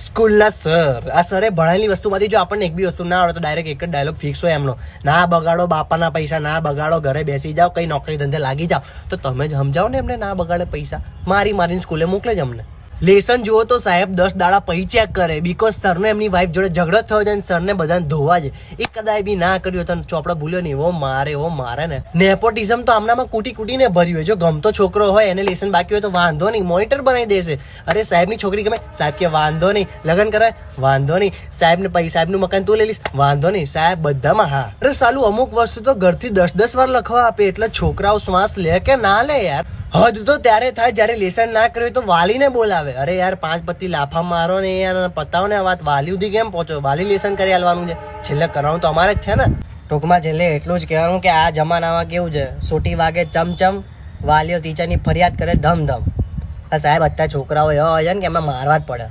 સ્કૂલના સર, આ સરે ભણાયેલી વસ્તુમાંથી જો આપણને એક બી વસ્તુ ના આવડે તો ડાયરેક્ટ એક જ ડાયલોગ ફિક્સ હોય એમનો, ના બગાડો બાપાના પૈસા, ના બગાડો, ઘરે બેસી જાઓ, કઈ નોકરી ધંધે લાગી જાઓ. તો તમે જ સમજાવો ને એમને, ના બગાડે પૈસા. મારીને સ્કૂલે મોકલે જ અમને. લેસન જુઓ તો સાહેબ 10 દાડા પછી ચેક કરે, બીકોઝ સરને એમની વાઈફ જોડે ઝઘડો થયો છે અને સરને બધાને ધોવા છે. એ કદાચ બી ના કર્યું તો ચોપડા ભૂલ્યો નહીં, ઓ મારે ને. નેપોટિઝમ તો આમનામાં કૂટીને ભર્યું હોય. જો ગમતો છોકરો હોય એને લેસન બાકી હોય તો વાંધો નહીં, મોનિટર બનાવી દેશે. અરે સાહેબની છોકરી ગમે, સાહેબ કે વાંધો નહીં. લગ્ન કરાય, વાંધો નહીં. સાહેબનું મકાન તું લઈ લઈશ, વાંધો નહીં. સાહેબ બધામાં હા. અરે સાલું અમુક વસ્તુ તો ઘરથી 10 વાર લખવા આપે, એટલે છોકરાઓ શ્વાસ લે કે ના લે યાર. હદ તો ત્યારે થાય જ્યારે લેસન ના કર્યું તો વાલીને બોલાવે. અરે યાર 5 પત્તી લાફા મારો ને યાર, પતાવો ને વાત. વાલી સુધી કેમ પહોંચો? વાલી લેસન કરી આલવાનું છે, છેલ્લે કરવાનું તો અમારે જ છે ને. ટૂંકમાં છેલ્લે એટલું જ કહેવાનું કે આ જમાનામાં કેવું છે, સોટી વાગે ચમચમ, વાલીઓ ટીચરની ફરિયાદ કરે ધમ. આ સાહેબ અત્યારે છોકરાઓ એવા હોય છે ને કે એમને મારવા જ પડે.